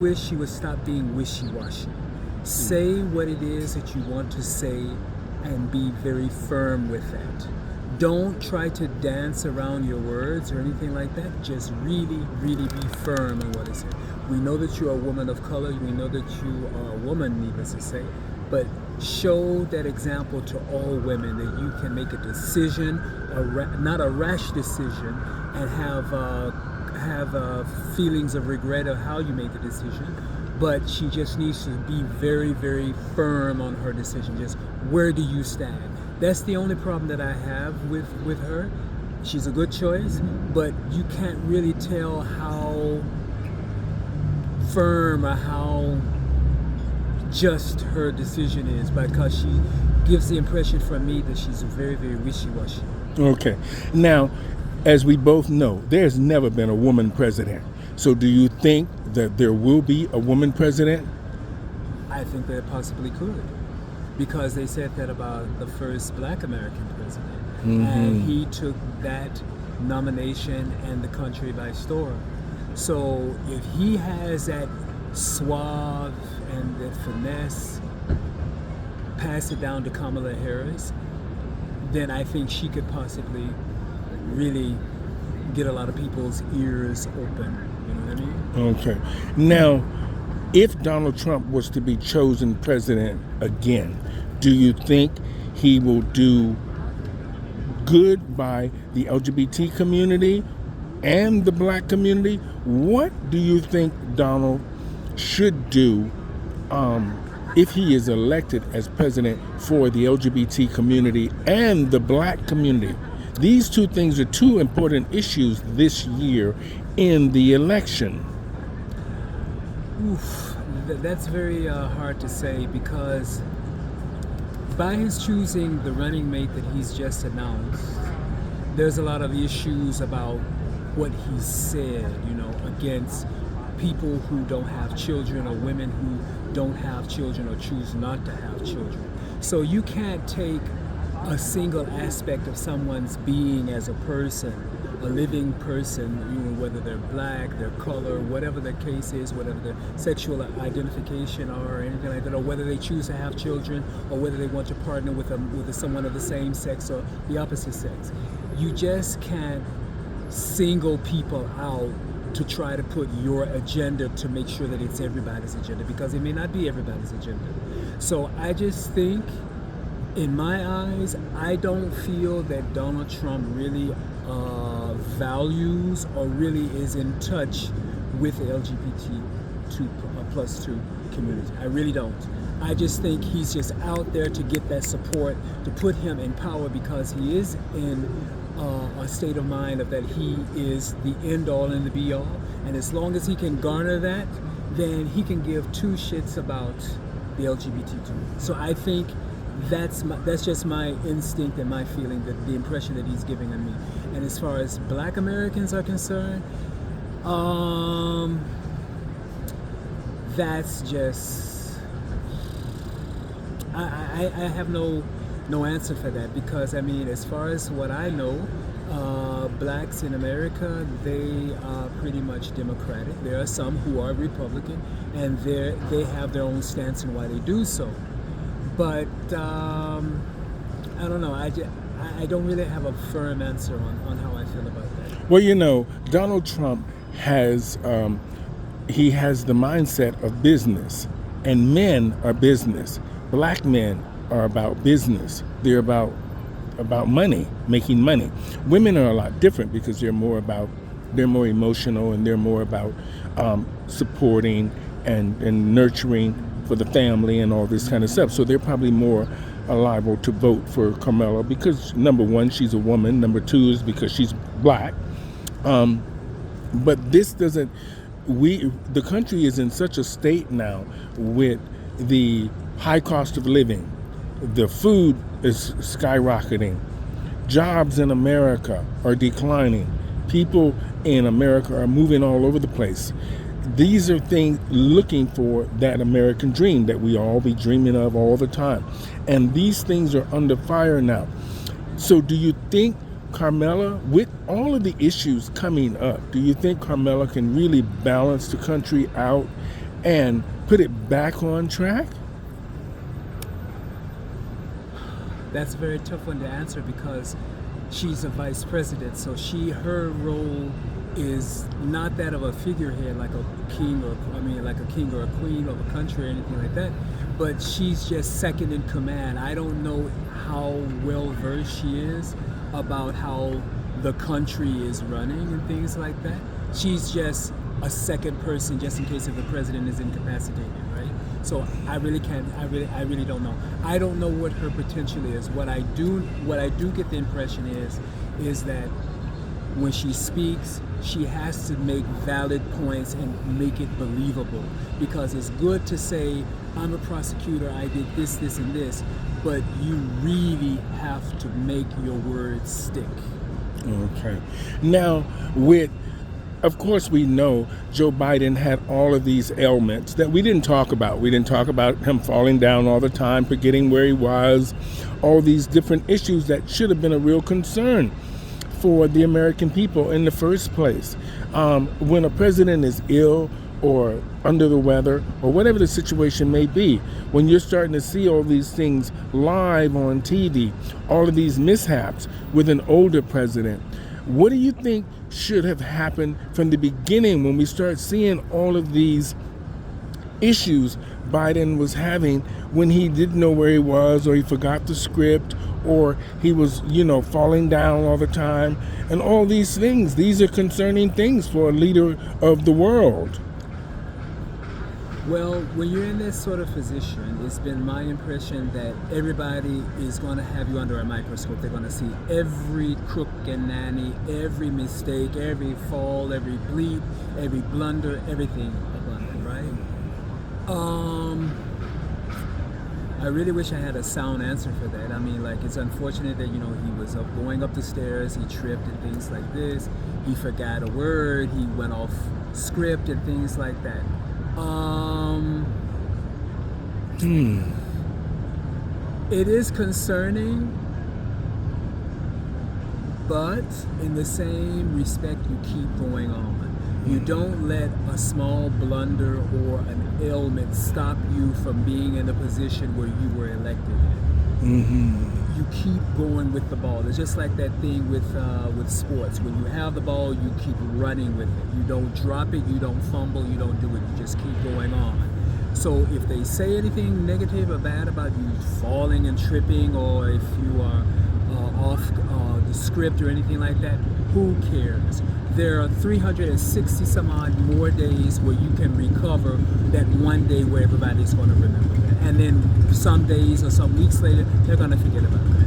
wish she would stop being wishy-washy. Say what it is that you want to say and be very firm with that. Don't try to dance around your words or anything like that. Just really, really be firm in what is said. We know that you're a woman of color. We know that you are a woman, needless to say. But show that example to all women that you can make a decision, not a rash decision, and have feelings of regret of how you made the decision. But she just needs to be very, very firm on her decision. Just where do you stand? That's the only problem that I have with her. She's a good choice, but you can't really tell how firm or how just her decision is, because she gives the impression from me that she's very, very wishy-washy. Okay. Now, as we both know, there's never been a woman president. So do you think that there will be a woman president? I think that it possibly could, because they said that about the first Black American president, and he took that nomination and the country by storm. So if he has that suave and that finesse, pass it down to Kamala Harris, then I think she could possibly really get a lot of people's ears open. You know what I mean? Okay. Now, if Donald Trump was to be chosen president again, do you think he will do good by the LGBT community and the Black community? What do you think Donald should do if he is elected as president for the LGBT community and the Black community? These two things are two important issues this year in the election. Oof, that's very hard to say, because by his choosing the running mate that he's just announced, there's a lot of issues about what he said, against people who don't have children, or women who don't have children or choose not to have children. So you can't take a single aspect of someone's being as a person, a living person, whether they're Black, their color, whatever the case is, whatever their sexual identification or anything like that, or whether they choose to have children, or whether they want to partner with someone of the same sex or the opposite sex. You just can't single people out to try to put your agenda to make sure that it's everybody's agenda, because it may not be everybody's agenda. So I just think, in my eyes, I don't feel that Donald Trump really values or really is in touch with the LGBTQ+2 community. I really don't. I just think he's just out there to get that support, to put him in power, because he is in a state of mind of that he is the end all and the be all. And as long as he can garner that, then he can give two shits about the LGBTQ. So I think that's just my instinct and my feeling, that the impression that he's giving on me. And as far as Black Americans are concerned, that's just, I have no answer for that, because as far as what I know, Blacks in America, they are pretty much Democratic. There are some who are Republican, and they have their own stance in why they do so. But I don't know. I don't really have a firm answer on how I feel about that. Well, Donald Trump has he has the mindset of business, and men are business. Black men are about business. They're about money, making money. Women are a lot different, because they're more emotional, and they're more about supporting and nurturing for the family and all this kind of stuff. So they're probably more liable to vote for Kamala, because number one, she's a woman. Number two is because she's Black. But this doesn't, the country is in such a state now with the high cost of living. The food is skyrocketing. Jobs in America are declining. People in America are moving all over the place. These are things looking for that American dream that we all be dreaming of all the time. And these things are under fire now. So do you think Carmela, with all of the issues coming up, do you think Carmela can really balance the country out and put it back on track? That's a very tough one to answer because she's a vice president, so her role is not that of a figurehead like a king like a king or a queen of a country or anything like that, but she's just second in command. I don't know how well versed she is about how the country is running and things like that. She's just a second person just in case if the president is incapacitated, right? So I really don't know. I don't know what her potential is. What I do get the impression is that when she speaks, she has to make valid points and make it believable. Because it's good to say, I'm a prosecutor, I did this, this, and this, but you really have to make your words stick. Okay. Now, of course, we know Joe Biden had all of these ailments that we didn't talk about. We didn't talk about him falling down all the time, forgetting where he was, all these different issues that should have been a real concern for the American people in the first place. When a president is ill or under the weather or whatever the situation may be, when you're starting to see all these things live on TV, all of these mishaps with an older president, what do you think should have happened from the beginning when we start seeing all of these issues Biden was having when he didn't know where he was, or he forgot the script, or he was, falling down all the time, and all these things? These are concerning things for a leader of the world. Well, when you're in this sort of position, it's been my impression that everybody is going to have you under a microscope. They're going to see every crook and nanny, every mistake, every fall, every bleep, every blunder, everything about it, right? I really wish I had a sound answer for that. I mean, it's unfortunate that, he was going up the stairs, he tripped and things like this. He forgot a word, he went off script and things like that. It is concerning, but in the same respect, you keep going on. You don't let a small blunder or an ailment stop you from being in a position where you were elected. You keep going with the ball. It's just like that thing with sports. When you have the ball, you keep running with it. You don't drop it, you don't fumble, you don't do it. You just keep going on. So if they say anything negative or bad about you falling and tripping, or if you are off the script or anything like that, who cares? There are 360 some odd more days where you can recover that one day where everybody's going to remember that. And then some days or some weeks later, they're going to forget about it.